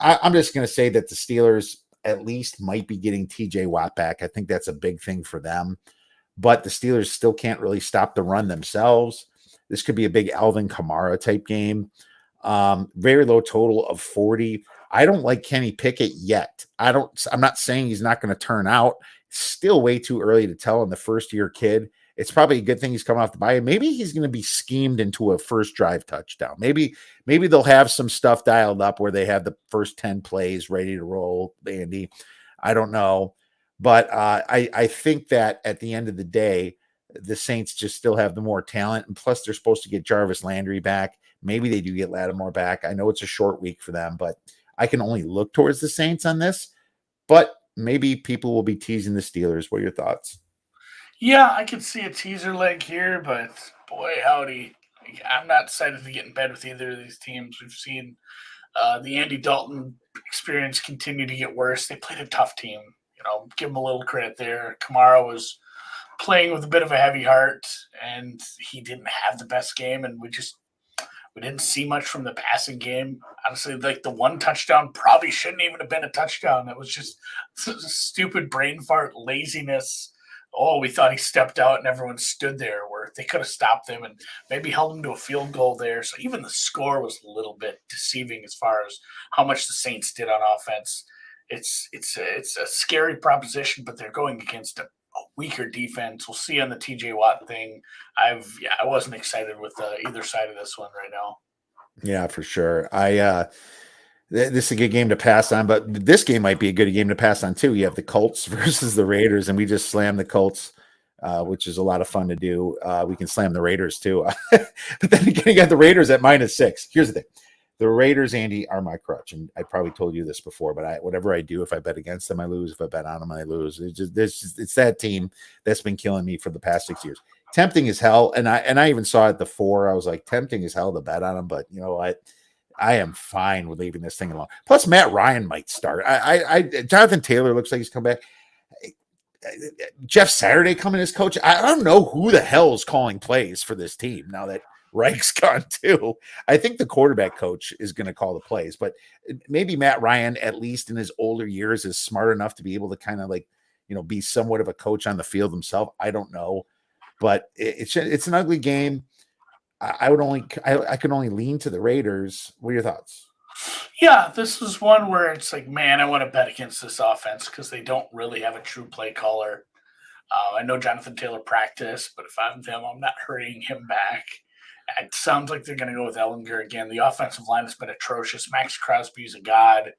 I'm just going to say that the Steelers at least might be getting TJ Watt back. I think that's a big thing for them, but the Steelers still can't really stop the run themselves. This could be a big Alvin Kamara type game. Very low total of 40. I don't like Kenny Pickett yet. I'm not saying he's not going to turn out. Still way too early to tell on the first year kid. It's probably a good thing he's coming off the bye. Maybe he's going to be schemed into a first drive touchdown. Maybe they'll have some stuff dialed up where they have the first 10 plays ready to roll, Andy. I don't know. But I think that at the end of the day, the Saints just still have the more talent. And plus, they're supposed to get Jarvis Landry back. Maybe they do get Lattimore back. I know it's a short week for them, but I can only look towards the Saints on this. But maybe people will be teasing the Steelers. What are your thoughts? Yeah, I could see a teaser leg here, but boy, howdy. I'm not excited to get in bed with either of these teams. We've seen the Andy Dalton experience continue to get worse. They played a tough team. Give them a little credit there. Kamara was playing with a bit of a heavy heart, and he didn't have the best game, and we didn't see much from the passing game. Honestly, like the one touchdown probably shouldn't even have been a touchdown. It was just stupid brain fart, laziness. Oh, we thought he stepped out and everyone stood there, where they could have stopped him and maybe held him to a field goal there. So even the score was a little bit deceiving as far as how much the Saints did on offense. It's a scary proposition, but they're going against a weaker defense. We'll see on the TJ Watt thing. I wasn't excited with either side of this one right now. Yeah, for sure. This is a good game to pass on, but this game might be a good game to pass on too. You have the Colts versus the Raiders, and we just slammed the Colts, which is a lot of fun to do. We can slam the Raiders too. But then again, you got the Raiders at -6. Here's the thing. The Raiders, Andy, are my crutch, and I probably told you this before, but whatever I do, if I bet against them, I lose. If I bet on them, I lose. It's that team that's been killing me for the past 6 years. Tempting as hell, and I even saw it the 4. I was like, tempting as hell to bet on them, but you know what? I am fine with leaving this thing alone. Plus, Matt Ryan might start. Jonathan Taylor looks like he's come back. Jeff Saturday coming as coach. I don't know who the hell is calling plays for this team now that Reich's gone too. I think the quarterback coach is going to call the plays, but maybe Matt Ryan, at least in his older years, is smart enough to be able to kind of be somewhat of a coach on the field himself. I don't know, but it's an ugly game. I can only lean to the Raiders. What are your thoughts? Yeah, this is one where it's like, man, I want to bet against this offense because they don't really have a true play caller. I know Jonathan Taylor practiced, but if I'm them, I'm not hurrying him back. It sounds like they're going to go with Ellinger again. The offensive line has been atrocious. Max Crosby's a god,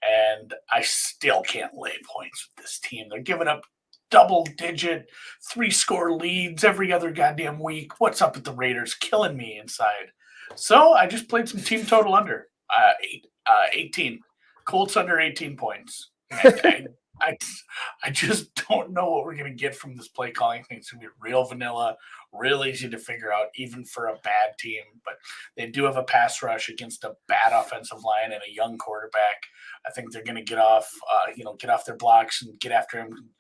and I still can't lay points with this team. They're giving up double-digit 3-score leads every other goddamn week. What's up with the Raiders? Killing me inside. So I just played some team total under 18. Colts under 18 points. I just don't know what we're going to get from this play calling thing. It's going to be real vanilla, real easy to figure out, even for a bad team. But they do have a pass rush against a bad offensive line and a young quarterback. I think they're going to get off their blocks and get after him.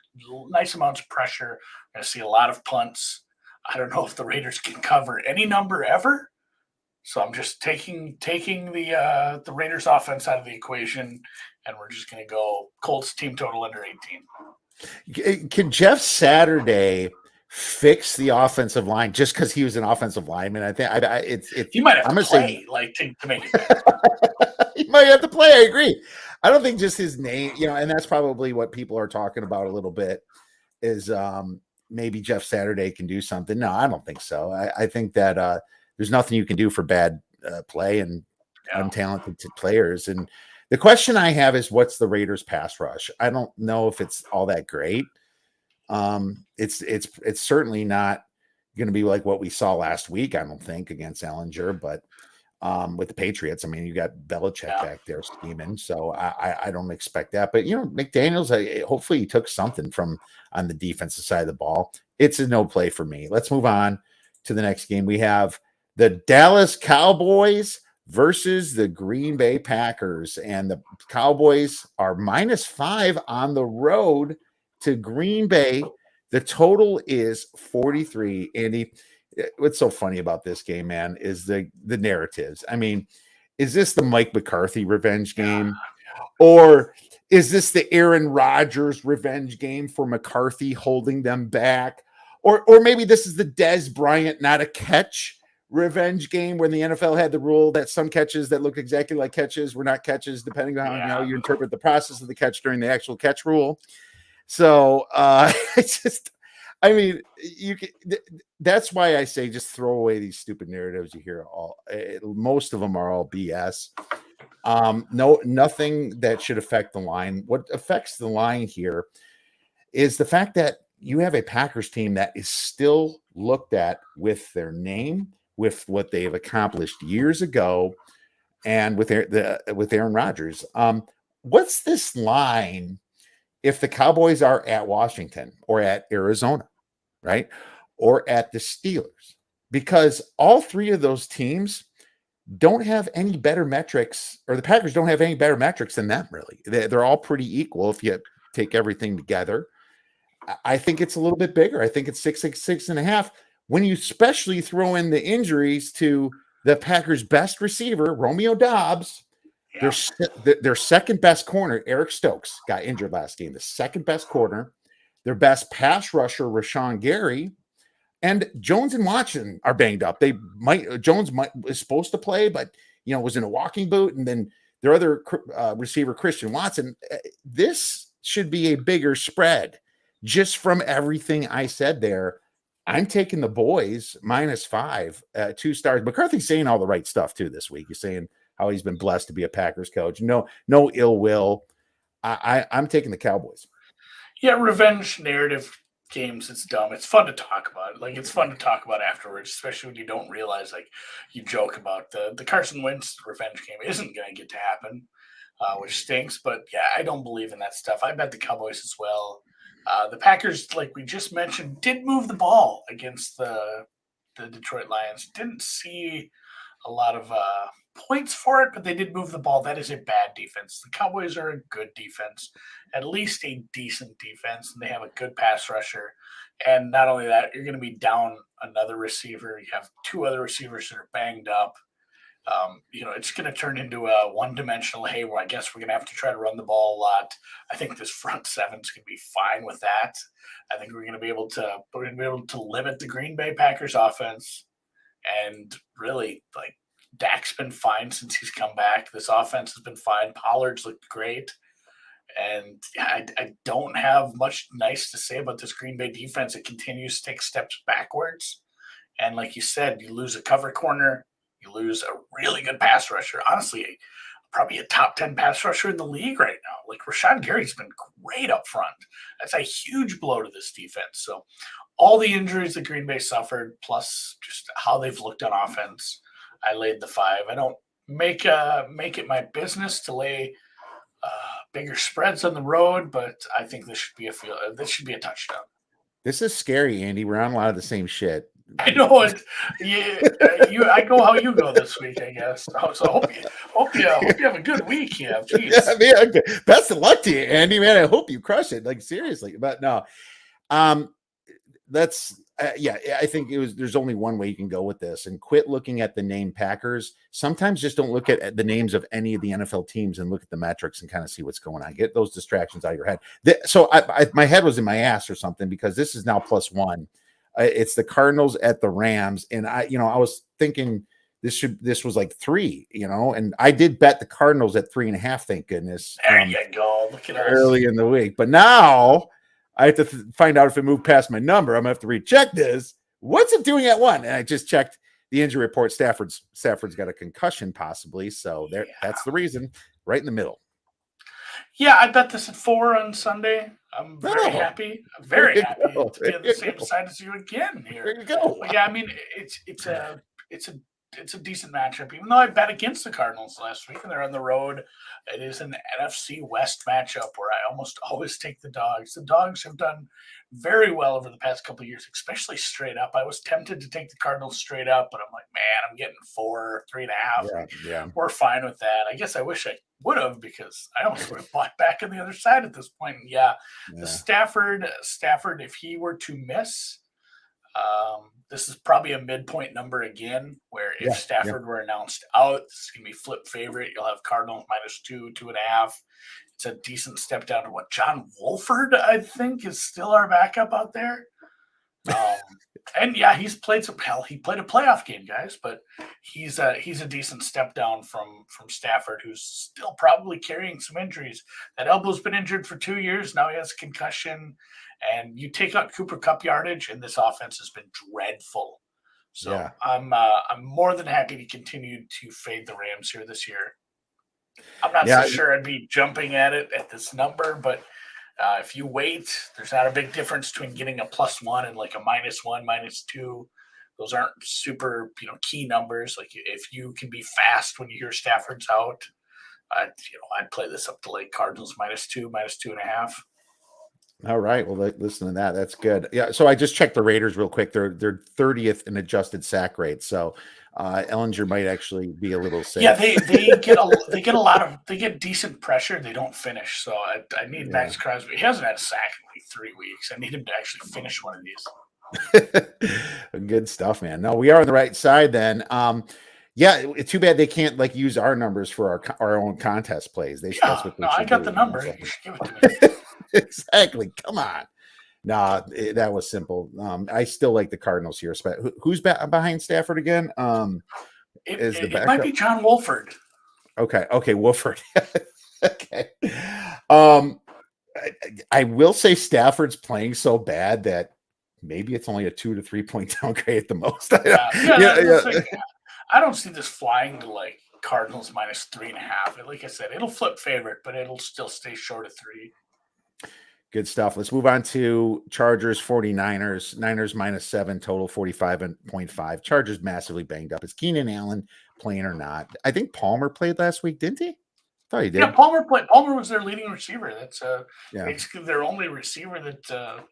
Nice amounts of pressure. We're going to see a lot of punts. I don't know if the Raiders can cover any number ever. So I'm just taking the Raiders offense out of the equation, and we're just going to go Colts team total under 18. Can Jeff Saturday fix the offensive line just because he was an offensive lineman? I think he might have to play to make it. He might have to play. I agree. I don't think just his name, and that's probably what people are talking about a little bit is maybe Jeff Saturday can do something. No, I don't think so. I think that there's nothing you can do for bad play and untalented players. And the question I have is, what's the Raiders pass rush? I don't know if it's all that great. It's certainly not going to be like what we saw last week, I don't think, against Ellinger, but with the Patriots. I mean, you got Belichick back there scheming, so I don't expect that. But McDaniels, hopefully he took something from on the defensive side of the ball. It's a no play for me. Let's move on to the next game. We have the Dallas Cowboys versus the Green Bay Packers, and the Cowboys are -5 on the road to Green Bay. The total is 43. Andy, what's so funny about this game, man, is the narratives. I mean, is this the Mike McCarthy revenge game? Or is this the Aaron Rodgers revenge game for McCarthy holding them back? Or maybe this is the Dez Bryant not a catch revenge game when the NFL had the rule that some catches that looked exactly like catches were not catches, depending on how you interpret the process of the catch during the actual catch rule. So it's just, I mean, that's why I say just throw away these stupid narratives you hear. Most of them are all BS. Nothing that should affect the line. What affects the line here is the fact that you have a Packers team that is still looked at with their name, with what they've accomplished years ago, and with Aaron Rodgers. What's this line if the Cowboys are at Washington or at Arizona, right? Or at the Steelers? Because all three of those teams don't have any better metrics, or the Packers don't have any better metrics than them, really. They're all pretty equal if you take everything together. I think it's a little bit bigger. I think it's 6.5. When you especially throw in the injuries to the Packers' best receiver, Romeo Doubs, their second best corner, Eric Stokes, got injured last game. The second best corner, their best pass rusher, Rashawn Gary, and Jones and Watson are banged up. Jones is supposed to play, but was in a walking boot, and then their other receiver, Christian Watson. This should be a bigger spread. Just from everything I said there, I'm taking the boys -5, 2 stars. McCarthy's saying all the right stuff too this week. He's saying how he's been blessed to be a Packers coach. No ill will. I'm taking the Cowboys. Yeah, revenge narrative games, it's dumb. It's fun to talk about. Like, it's fun to talk about afterwards, especially when you don't realize, like, you joke about the Carson Wentz revenge game isn't going to get to happen, which stinks. But yeah, I don't believe in that stuff. I bet the Cowboys as well. The Packers, like we just mentioned, did move the ball against the Detroit Lions. Didn't see a lot of points for it, but they did move the ball. That is a bad defense. The Cowboys are a good defense, at least a decent defense, and they have a good pass rusher. And not only that, you're going to be down another receiver. You have 2 other receivers that are banged up. It's going to turn into a one-dimensional, hey, well, I guess we're going to have to try to run the ball a lot. I think this front seven's going to be fine with that. I think we're going to be able to limit the Green Bay Packers offense. And really, like, Dak's been fine since he's come back. This offense has been fine. Pollard's looked great. And I don't have much nice to say about this Green Bay defense. It continues to take steps backwards. And like you said, you lose a cover corner. You lose a really good pass rusher. Honestly, probably a top 10 pass rusher in the league right now. Like, Rashawn Gary's been great up front. That's a huge blow to this defense. So all the injuries that Green Bay suffered, plus just how they've looked on offense, I laid the 5. I don't make it my business to lay bigger spreads on the road, but I think this should be a touchdown. This is scary, Andy. We're on a lot of the same shit. I know it. Yeah, I go how you go this week, I guess. So I hope you have a good week. Yeah, jeez. Best of luck to you, Andy. Man, I hope you crush it. Like, seriously, but no. I think there's only one way you can go with this, and quit looking at the name Packers. Sometimes just don't look at the names of any of the NFL teams and look at the metrics and kind of see what's going on. Get those distractions out of your head. So my head was in my ass or something, because this is now +1. It's the Cardinals at the Rams, and I was thinking this was like 3, and I did bet the Cardinals at 3.5. Thank goodness. There you go. Look at us. Early in the week, but now I have to find out if it moved past my number. I'm gonna have to recheck this. What's it doing at 1? And I just checked the injury report. Stafford's got a concussion possibly, so that's the reason. Right in the middle. Yeah, I bet this at 4 on Sunday. I'm very happy. I'm very happy to be on the same side as you again here. There you go. But yeah, I mean, it's a it's a decent matchup. Even though I bet against the Cardinals last week and they're on the road, it is an NFC West matchup where I almost always take the Dogs. The Dogs have done very well over the past couple of years, especially straight up. I was tempted to take the Cardinals straight up, but I'm like, man, I'm getting 4, 3.5. Yeah. We're fine with that. I guess I wish I would have, because I almost would have bought back on the other side at this point. And the Stafford, if he were to miss, this is probably a midpoint number again, where if Stafford were announced out, this is going to be flip favorite. You'll have Cardinals -2, 2.5. It's a decent step down to what John Wolford, I think, is still our backup out there. And he's played some hell. He played a playoff game, guys, but he's a decent step down from Stafford, who's still probably carrying some injuries. That elbow's been injured for 2 years. Now he has a concussion, and you take out Cooper Kupp yardage, and this offense has been dreadful. So I'm more than happy to continue to fade the Rams here this year. I'm not so sure I'd be jumping at it at this number, but if you wait, there's not a big difference between getting a +1 and like a -1, -2. Those aren't super, key numbers. Like if you can be fast when you hear Stafford's out, I'd play this up to like Cardinals -2, -2.5. All right. Well, listen to that. That's good. Yeah. So I just checked the Raiders real quick. They're 30th in adjusted sack rate. So Ellinger might actually be a little safe. Yeah, they get decent pressure. They don't finish. So I need Max Crosby. He hasn't had a sack in like 3 weeks. I need him to actually finish one of these. Good stuff, man. No, we are on the right side then. It's too bad they can't use our numbers for our own contest plays. I got the number. You should give it to me. Exactly. Come on. Nah, that was simple. I still like the Cardinals here. Who's behind Stafford again? It might be John Wolford. Okay, Wolford. Okay. I will say Stafford's playing so bad that maybe it's only a 2 to 3 point downgrade at the most. I don't see this flying to like Cardinals -3.5. Like I said, it'll flip favorite, but it'll still stay short of 3. Good stuff. Let's move on to Chargers 49ers. Niners -7, total 45.5. Chargers massively banged up. Is Keenan Allen playing or not? I think Palmer played last week, didn't he? I thought he did. Yeah, Palmer played. Palmer was their leading receiver. That's basically their only receiver that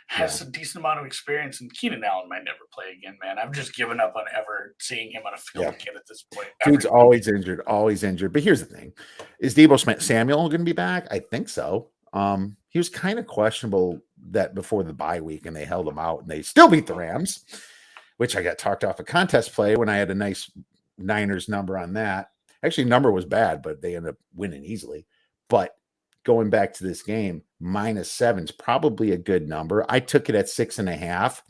has a decent amount of experience. And Keenan Allen might never play again, man. I've just given up on ever seeing him on a field again at this point. Dude's always injured. But here's the thing: is Deebo Samuel going to be back? I think so. He was kind of questionable that before the bye week, and they held him out, and they still beat the Rams, which I got talked off a contest play when I had a nice Niners number on that. Actually, number was bad, but they ended up winning easily. But going back to this game, -7 is probably a good number. I took it at 6.5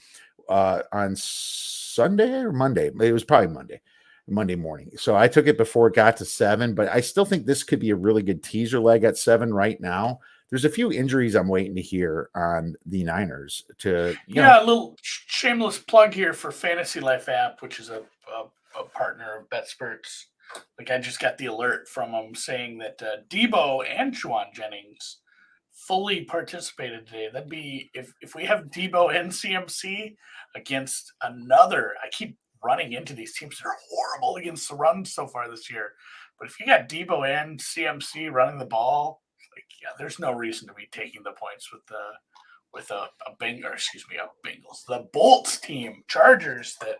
on Sunday or Monday. It was probably Monday morning. So I took it before it got to 7, but I still think this could be a really good teaser leg at 7 right now. There's a few injuries I'm waiting to hear on the Niners. A little shameless plug here for Fantasy Life app, which is a partner of Betsperts. Like I just got the alert from them saying that Debo and Juwan Jennings fully participated today. That'd be if we have Debo and CMC against another. I keep running into these teams that are horrible against the run so far this year. But if you got Debo and CMC running the ball, there's no reason to be taking the points with Bengals. The Bolts team, Chargers, that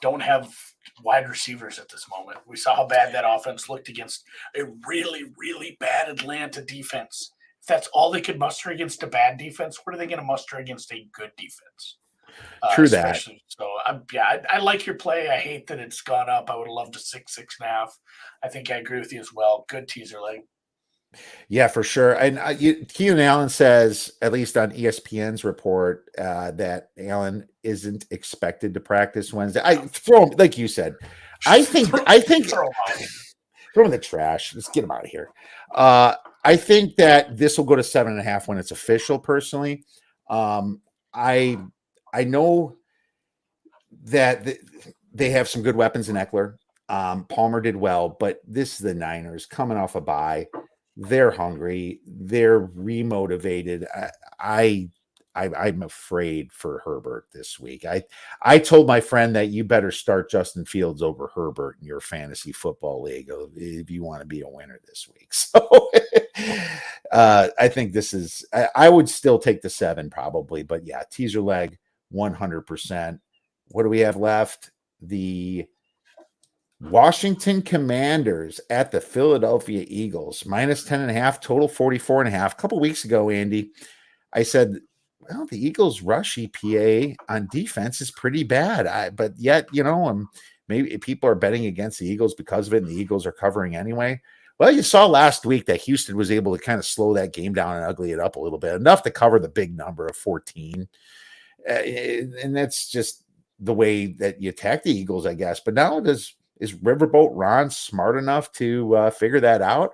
don't have wide receivers at this moment. We saw how bad that offense looked against a really, really bad Atlanta defense. If that's all they could muster against a bad defense, what are they going to muster against a good defense? True that. So, I like your play. I hate that it's gone up. I would have loved a 6.5. I think I agree with you as well. Good teaser leg. Yeah, for sure. And Keenan Allen says, at least on ESPN's report, that Allen isn't expected to practice Wednesday. I throw him, like you said. I think throw him in the trash. Let's get him out of here. I think that this will go to 7.5 when it's official. Personally, I know that they have some good weapons in Eckler. Palmer did well, but this is the Niners coming off a bye. They're hungry. They're remotivated. I I'm afraid for Herbert this week. I told my friend that you better start Justin Fields over Herbert in your fantasy football league if you want to be a winner this week. So I think this is, I would still take the 7 probably, but yeah, teaser leg 100%. What do we have left? The Washington Commanders at the Philadelphia Eagles, -10.5, total 44.5. A couple weeks ago, Andy, I said, well, the Eagles' rush EPA on defense is pretty bad. But yet, maybe people are betting against the Eagles because of it, and the Eagles are covering anyway. Well, you saw last week that Houston was able to kind of slow that game down and ugly it up a little bit, enough to cover the big number of 14. And that's just the way that you attack the Eagles, I guess. But now is Riverboat Ron smart enough to figure that out?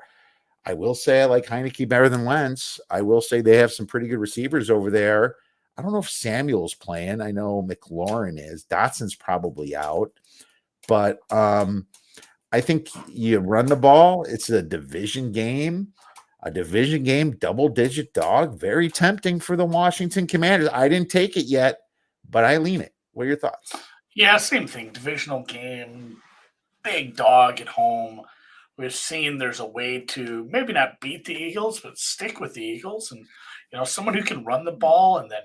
I will say I like Heineke better than Wentz. I will say they have some pretty good receivers over there. I don't know if Samuel's playing. I know McLaurin is. Dotson's probably out. But I think you run the ball. It's a division game. Double-digit dog. Very tempting for the Washington Commanders. I didn't take it yet, but I lean it. What are your thoughts? Yeah, same thing. Divisional game, big dog at home. We've seen there's a way to maybe not beat the Eagles, but stick with the Eagles. And, someone who can run the ball and then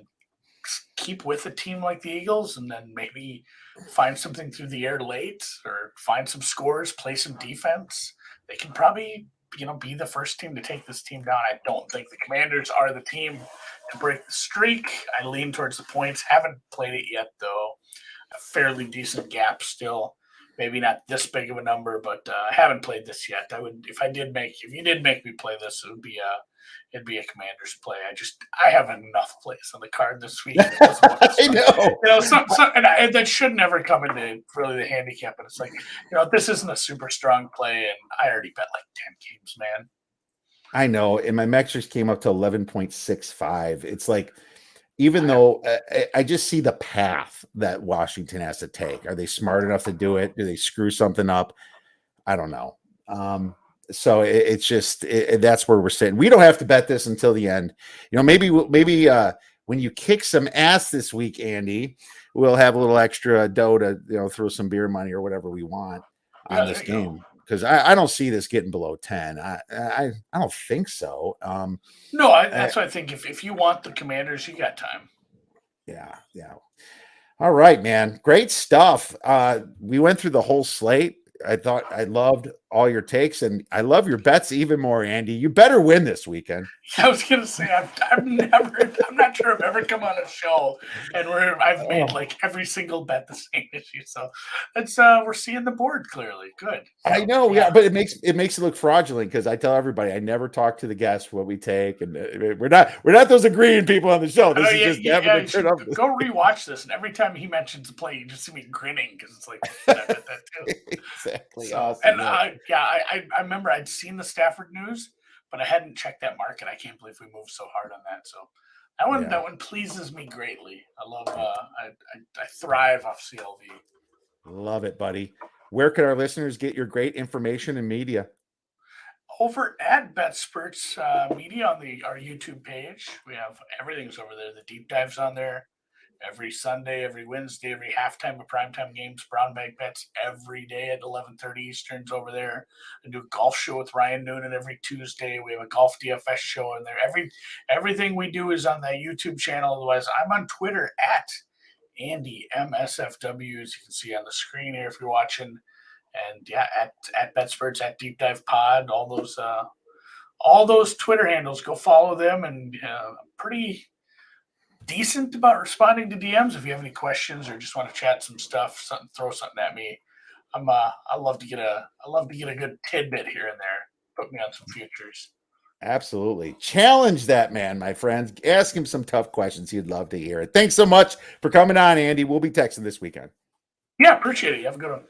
keep with a team like the Eagles and then maybe find something through the air late or find some scores, play some defense. They can probably, be the first team to take this team down. I don't think the Commanders are the team to break the streak. I lean towards the points. Haven't played it yet, though. A fairly decent gap still. Maybe not this big of a number, but I haven't played this yet. I would, if you did make me play this, it'd be a Commanders play. I have enough plays on the card this week. I know. And that should never come into really the handicap. But it's like, this isn't a super strong play, and I already bet like 10 games, man. I know, and my metrics came up to 11.65. It's like, even though I just see the path that Washington has to take. Are they smart enough to do it? Do they screw something up? I don't know. So it's just that's where we're sitting. We don't have to bet this until the end. Maybe when you kick some ass this week, Andy, we'll have a little extra dough to throw some beer money or whatever we want on this game. Because I don't see this getting below 10. I don't think so. No, that's why I think if you want the Commanders, you got time. Yeah. All right, man. Great stuff. We went through the whole slate. I loved all your takes, and I love your bets even more, Andy. You better win this weekend. I was gonna say I'm not sure I've ever come on a show and I've made like every single bet the same issue. So it's we're seeing the board clearly. Good. So, I know, yeah, but it makes it look fraudulent because I tell everybody I never talk to the guests what we take, and we're not those agreeing people on the show. This is just having to turn up. Go rewatch this, and every time he mentions a play, you just see me grinning because it's like I bet that too. Exactly. So, awesome. And I remember I'd seen the Stafford news, but I hadn't checked that market. I can't believe we moved so hard on that. So that one pleases me greatly. I love I thrive off CLV. Love it, buddy. Where can our listeners get your great information and media? Over at Betsperts Media on our YouTube page. We have everything's over there. The deep dives on there. Every Sunday, every Wednesday, every halftime of primetime games, brown bag bets every day at 11:30 Eastern's over there. I do a golf show with Ryan Noonan every Tuesday. We have a golf DFS show in there. Everything we do is on that YouTube channel. Otherwise, I'm on Twitter at Andy MSFW, as you can see on the screen here if you're watching. And yeah, at Betsperts, at Deep Dive Pod, all those Twitter handles. Go follow them, and pretty decent about responding to DMs. If you have any questions or just want to chat some stuff, throw something at me. I love to get a good tidbit here and there. Put me on some futures. Absolutely. Challenge that man, my friends. Ask him some tough questions. He'd love to hear it. Thanks so much for coming on, Andy. We'll be texting this weekend. Yeah, appreciate it. You have a good one.